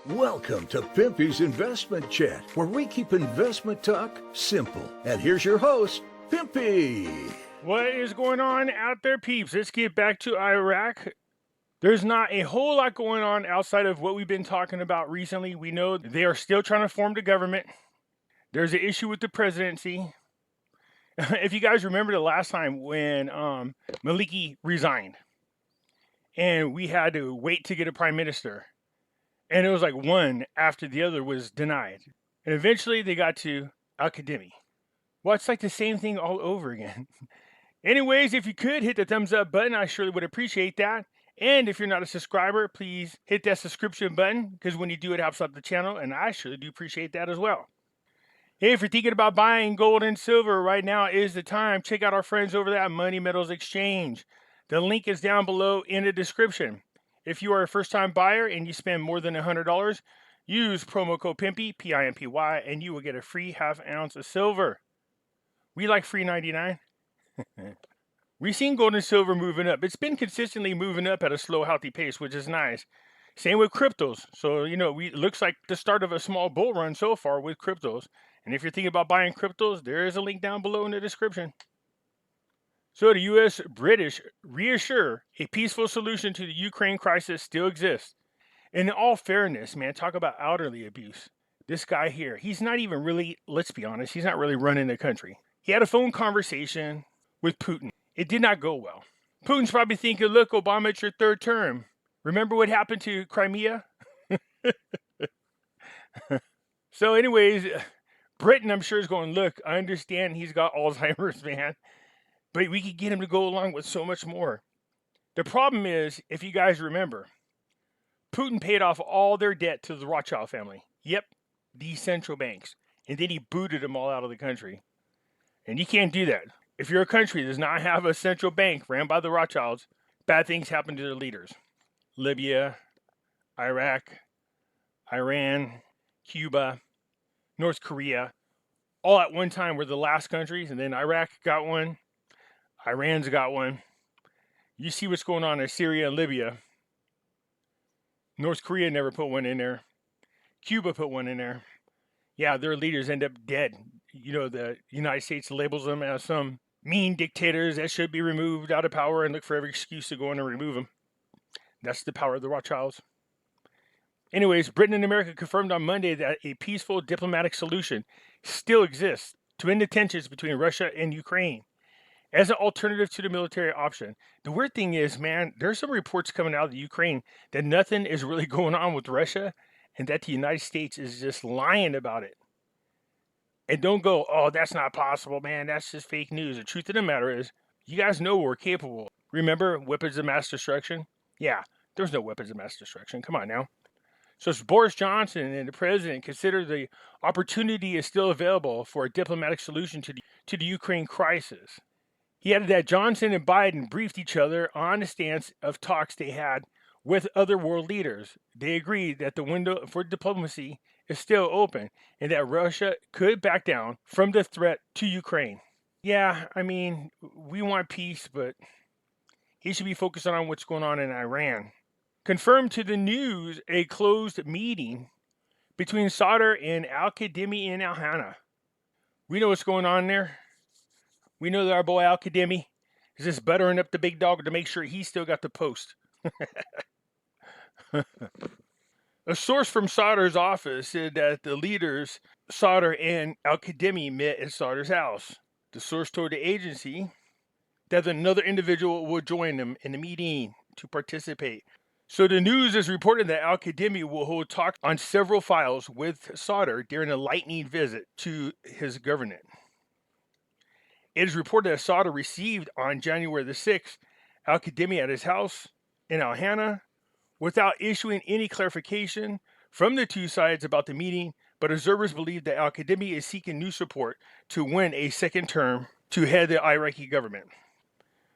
Welcome to Pimpy's Investment Chat, where we keep investment talk simple. And here's your host, Pimpy. What is going on out there, peeps? Let's get back to Iraq. There's not a whole lot going on outside of what we've been talking about recently. We know they are still trying to form the government. There's an issue with the presidency. If you guys remember the last time when Maliki resigned and we had to wait to get a prime minister, and it was like one after the other was denied. And eventually they got to Al-Kadhimi. Well, it's like the same thing all over again. Anyways, if you could hit the thumbs up button, I surely would appreciate that. And if you're not a subscriber, please hit that subscription button, because when you do, it helps out the channel, and I surely do appreciate that as well. Hey, if you're thinking about buying gold and silver, right now is the time. Check out our friends over at Money Metals Exchange. The link is down below in the description. If you are a first-time buyer and you spend more than $100, use promo code Pimpy, P-I-M-P-Y, and you will get a free half ounce of silver. We like free 99. We've seen gold and silver moving up. It's been consistently moving up at a slow, healthy pace, which is nice. Same with cryptos. So, it looks like the start of a small bull run so far with cryptos. And if you're thinking about buying cryptos, there is a link down below in the description. So the U.S. British reassure a peaceful solution to the Ukraine crisis still exists. And in all fairness, man, talk about elderly abuse. This guy here, he's not even really, let's be honest, he's not really running the country. He had a phone conversation with Putin. It did not go well. Putin's probably thinking, look, Obama, it's your third term. Remember what happened to Crimea? So anyways, Britain, I'm sure, is going, look, I understand he's got Alzheimer's, man, but we could get him to go along with so much more. The problem is, if you guys remember, Putin paid off all their debt to the Rothschild family. Yep, these central banks. And then he booted them all out of the country. And you can't do that. If you're a country that does not have a central bank ran by the Rothschilds, bad things happen to their leaders. Libya, Iraq, Iran, Cuba, North Korea, all at one time were the last countries, and then Iraq got one, Iran's got one. You see what's going on in Syria and Libya. North Korea never put one in there. Cuba put one in there. Yeah, their leaders end up dead. The United States labels them as some mean dictators that should be removed out of power and look for every excuse to go in and remove them. That's the power of the Rothschilds. Anyways, Britain and America confirmed on Monday that a peaceful diplomatic solution still exists to end the tensions between Russia and Ukraine as an alternative to the military option. The weird thing is, man, there's some reports coming out of the Ukraine that nothing is really going on with Russia and that the United States is just lying about it. And don't go, oh, that's not possible, man. That's just fake news. The truth of the matter is, you guys know we're capable. Remember weapons of mass destruction? Yeah, there's no weapons of mass destruction. Come on now. So it's Boris Johnson and the president consider the opportunity is still available for a diplomatic solution to the Ukraine crisis. He added that Johnson and Biden briefed each other on the stance of talks they had with other world leaders. They agreed that the window for diplomacy is still open and that Russia could back down from the threat to Ukraine. Yeah, I mean, we want peace, but he should be focused on what's going on in Iran. Confirmed to the news a closed meeting between Sadr and Al-Kadhimi in Al-Hana. We know what's going on there. We know that our boy Al-Kadhimi is just buttering up the big dog to make sure he's still got the post. A source from Sadr's office said that the leaders, Sadr and Al-Kadhimi, met at Sadr's house. The source told the agency that another individual will join them in the meeting to participate. So the news is reported that Al-Kadhimi will hold talks on several files with Sadr during a lightning visit to his government. It is reported that Sadr received on January the 6th Al-Kadhimi at his house in Al-Hana without issuing any clarification from the two sides about the meeting, but observers believe that Al-Kadhimi is seeking new support to win a second term to head the Iraqi government.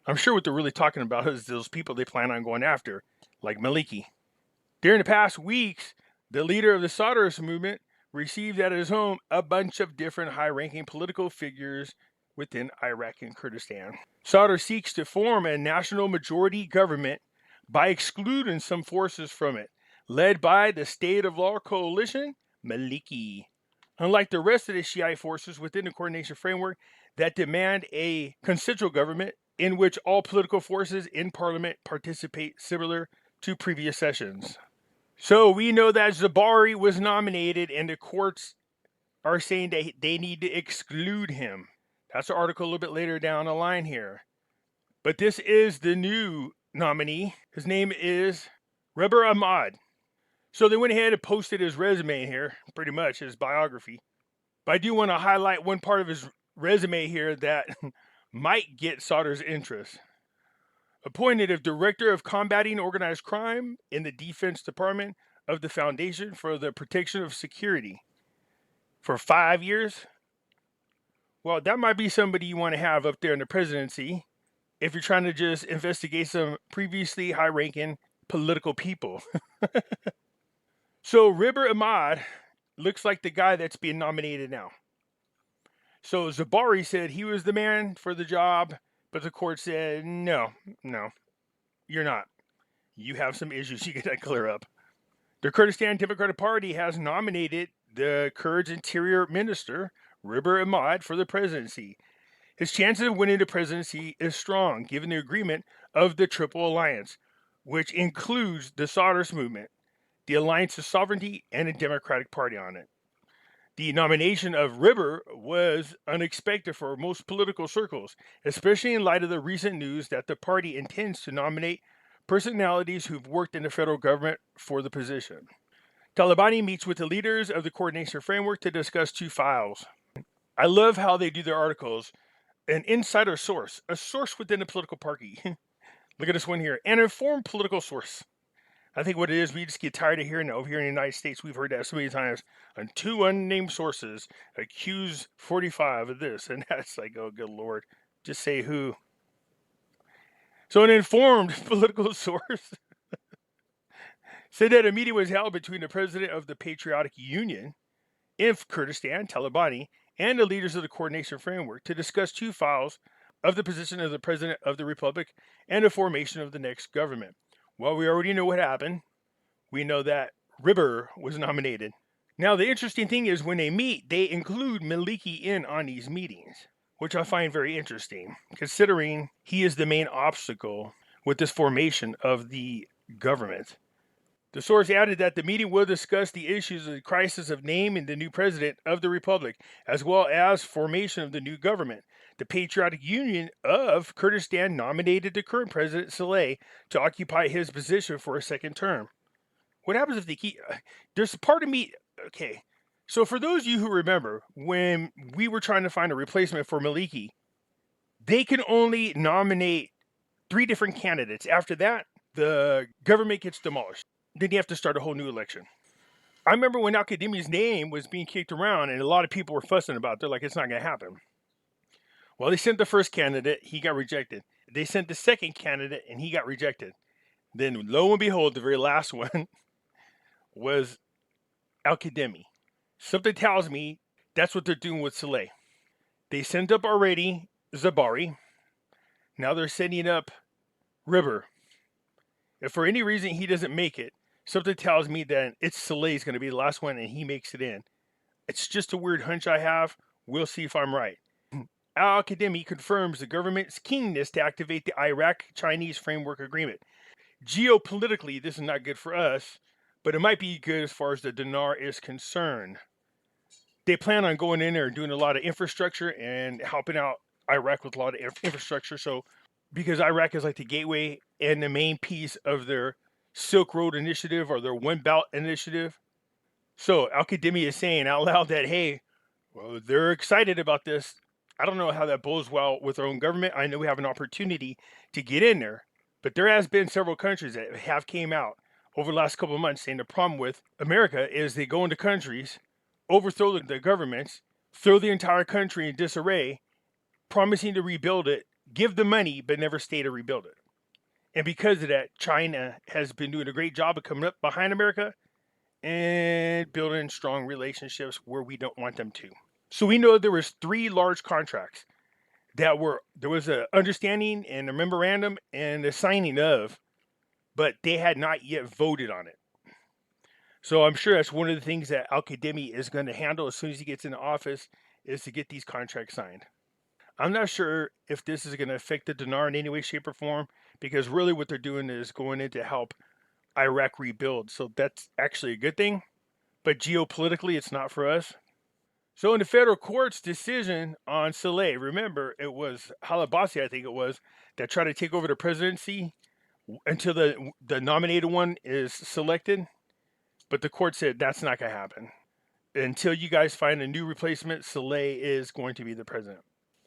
I'm sure what they're really talking about is those people they plan on going after, like Maliki. During the past weeks, the leader of the Sadr's movement received at his home a bunch of different high-ranking political figures within Iraq and Kurdistan. Sadr seeks to form a national majority government by excluding some forces from it, led by the State of Law Coalition, Maliki. Unlike the rest of the Shiite forces within the coordination framework that demand a constitutional government in which all political forces in parliament participate, similar to previous sessions. So we know that Zabari was nominated and the courts are saying that they need to exclude him. That's an article a little bit later down the line here. But this is the new nominee. His name is Reber Ahmad. So they went ahead and posted his resume here, pretty much his biography. But I do want to highlight one part of his resume here that might get Sauter's interest. Appointed as Director of Combating Organized Crime in the Defense Department of the Foundation for the Protection of Security for 5 years. Well, that might be somebody you want to have up there in the presidency if you're trying to just investigate some previously high-ranking political people. So Reber Ahmad looks like the guy that's being nominated now. So Zabari said he was the man for the job, but the court said, no, you're not. You have some issues you got to clear up. The Kurdistan Democratic Party has nominated the Kurds Interior Minister, Reber Ahmad, for the presidency. His chances of winning the presidency is strong, given the agreement of the Triple Alliance, which includes the Sauter's movement, the Alliance of Sovereignty, and the Democratic Party on it. The nomination of Reber was unexpected for most political circles, especially in light of the recent news that the party intends to nominate personalities who've worked in the federal government for the position. Talabani meets with the leaders of the coordination framework to discuss 2 files. I love how they do their articles. An insider source, a source within the political party. Look at this one here. An informed political source. I think what it is, we just get tired of hearing that over here in the United States. We've heard that so many times. And 2 unnamed sources accuse 45 of this. And that's like, oh, good Lord. Just say who. So an informed political source said that a meeting was held between the president of the Patriotic Union in Kurdistan, Talabani, and the leaders of the coordination framework to discuss 2 files of the position of the president of the republic and the formation of the next government. Well, we already know what happened. We know that Reber was nominated. Now, the interesting thing is when they meet, they include Maliki in on these meetings, which I find very interesting, considering he is the main obstacle with this formation of the government. The source added that the meeting will discuss the issues of the crisis of naming the new president of the republic, as well as formation of the new government. The Patriotic Union of Kurdistan nominated the current president, Saleh, to occupy his position for a second term. What happens if they keep... There's a part of me... Okay, so for those of you who remember, when we were trying to find a replacement for Maliki, they can only nominate 3 different candidates. After that, the government gets demolished. Then you have to start a whole new election. I remember when Al-Qadimi's name was being kicked around and a lot of people were fussing about it. They're like, it's not going to happen. Well, they sent the first candidate. He got rejected. They sent the second candidate and he got rejected. Then lo and behold, the very last one was Al-Qadimi. Something tells me that's what they're doing with Saleh. They sent up already Zabari. Now they're sending up Reber. If for any reason he doesn't make it, something tells me that it's Saleh's going to be the last one and he makes it in. It's just a weird hunch I have. We'll see if I'm right. Al-Qadimi confirms the government's keenness to activate the Iraq-Chinese Framework Agreement. Geopolitically, this is not good for us, but it might be good as far as the dinar is concerned. They plan on going in there and doing a lot of infrastructure and helping out Iraq with a lot of infrastructure. So, because Iraq is like the gateway and the main piece of their Silk Road initiative or their One Belt initiative. So Al-Qadimi is saying out loud that, hey, well, they're excited about this. I don't know how that bodes well with their own government. I know we have an opportunity to get in there, but there has been several countries that have came out over the last couple of months saying the problem with America is they go into countries, overthrow the governments, throw the entire country in disarray, promising to rebuild it, give the money, but never stay to rebuild it. And because of that, China has been doing a great job of coming up behind America and building strong relationships where we don't want them to. So we know there was 3 large contracts that there was an understanding and a memorandum and a signing of, but they had not yet voted on it. So I'm sure that's one of the things that Al-Kadhimi is going to handle as soon as he gets into office, is to get these contracts signed. I'm not sure if this is going to affect the dinar in any way, shape, or form, because really what they're doing is going in to help Iraq rebuild. So that's actually a good thing. But geopolitically, it's not for us. So in the federal court's decision on Saleh, remember, it was Halabasi, I think it was, that tried to take over the presidency until the nominated one is selected. But the court said that's not going to happen. Until you guys find a new replacement, Saleh is going to be the president.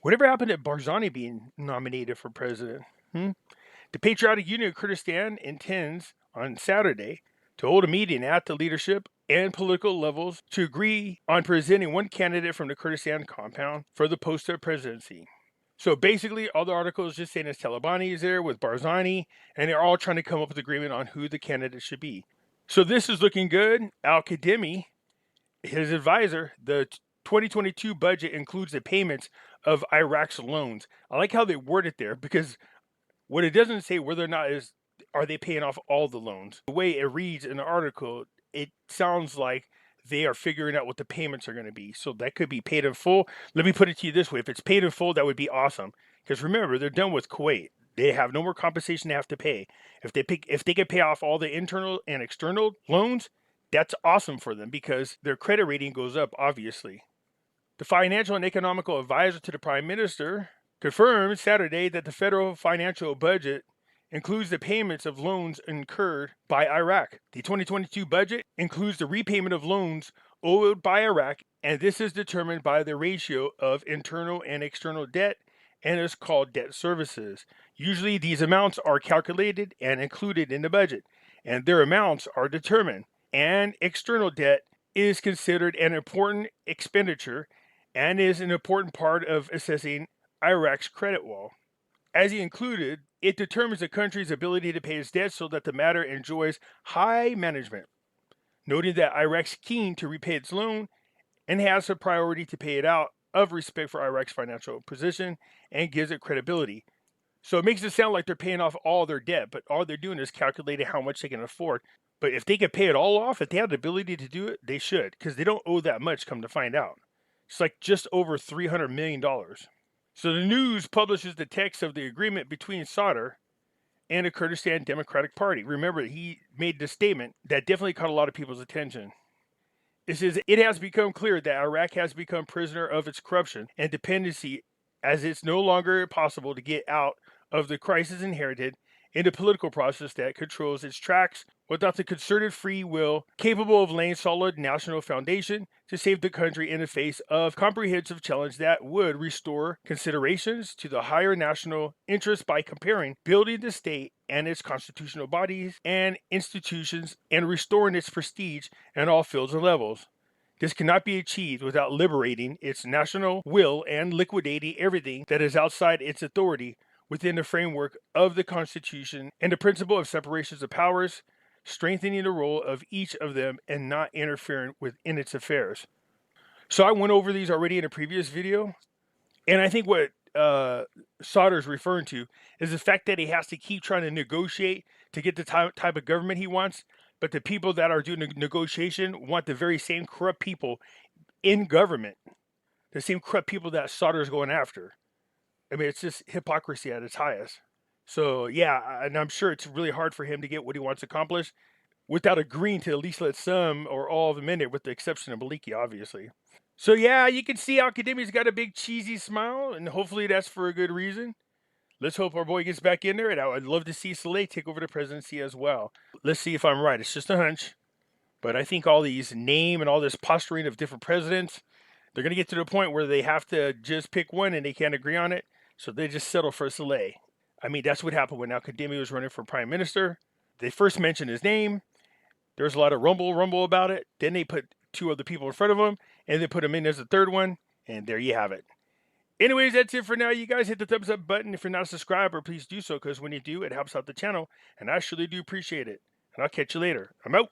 Whatever happened to Barzani being nominated for president? The Patriotic Union of Kurdistan intends on Saturday to hold a meeting at the leadership and political levels to agree on presenting one candidate from the Kurdistan compound for the post of presidency. So basically, all the articles just saying is Talabani is there with Barzani, and they're all trying to come up with agreement on who the candidate should be. So this is looking good. Al-Kadhimi, his advisor, the 2022 budget includes the payments of Iraq's loans. I like how they word it there, because what it doesn't say whether or not is, are they paying off all the loans? The way it reads in the article, it sounds like they are figuring out what the payments are going to be. So that could be paid in full. Let me put it to you this way. If it's paid in full, that would be awesome. Because remember, they're done with Kuwait. They have no more compensation they have to pay. If they can pay off all the internal and external loans, that's awesome for them, because their credit rating goes up, obviously. The financial and economical advisor to the Prime Minister confirmed Saturday that the federal financial budget includes the payments of loans incurred by Iraq. The 2022 budget includes the repayment of loans owed by Iraq, and this is determined by the ratio of internal and external debt, and is called debt services. Usually these amounts are calculated and included in the budget, and their amounts are determined. And external debt is considered an important expenditure and is an important part of assessing Iraq's credit wall. As he included, it determines the country's ability to pay its debt so that the matter enjoys high management, noting that Iraq's keen to repay its loan and has a priority to pay it out of respect for Iraq's financial position and gives it credibility. So it makes it sound like they're paying off all their debt, but all they're doing is calculating how much they can afford. But if they could pay it all off, if they have the ability to do it, they should, because they don't owe that much, come to find out. It's like just over $300 million. So the news publishes the text of the agreement between Sadr and the Kurdistan Democratic Party. Remember, he made the statement that definitely caught a lot of people's attention. It says, it has become clear that Iraq has become prisoner of its corruption and dependency, as it's no longer possible to get out of the crisis inherited in the political process that controls its tracks without the concerted free will capable of laying solid national foundation to save the country in the face of comprehensive challenge that would restore considerations to the higher national interest by comparing building the state and its constitutional bodies and institutions and restoring its prestige in all fields and levels. This cannot be achieved without liberating its national will and liquidating everything that is outside its authority within the framework of the Constitution and the principle of separations of powers, strengthening the role of each of them and not interfering within its affairs. So I went over these already in a previous video, and I think what Sadr is referring to is the fact that he has to keep trying to negotiate to get the type of government he wants, but the people that are doing the negotiation want the very same corrupt people in government, the same corrupt people that Sadr is going after. I mean, it's just hypocrisy at its highest. So, yeah, and I'm sure it's really hard for him to get what he wants accomplished without agreeing to at least let some or all of them in it, with the exception of Maliki, obviously. So, yeah, you can see Al-Kadhimi's got a big cheesy smile, and hopefully that's for a good reason. Let's hope our boy gets back in there, and I would love to see Saleh take over the presidency as well. Let's see if I'm right. It's just a hunch. But I think all these name and all this posturing of different presidents, they're going to get to the point where they have to just pick one and they can't agree on it. So they just settle for Saleh. I mean, that's what happened when Al-Kadhimi was running for prime minister. They first mentioned his name. There was a lot of rumble about it. Then they put two other people in front of him, and they put him in as the third one. And there you have it. Anyways, that's it for now. You guys hit the thumbs up button. If you're not a subscriber, please do so, because when you do, it helps out the channel. And I surely do appreciate it. And I'll catch you later. I'm out.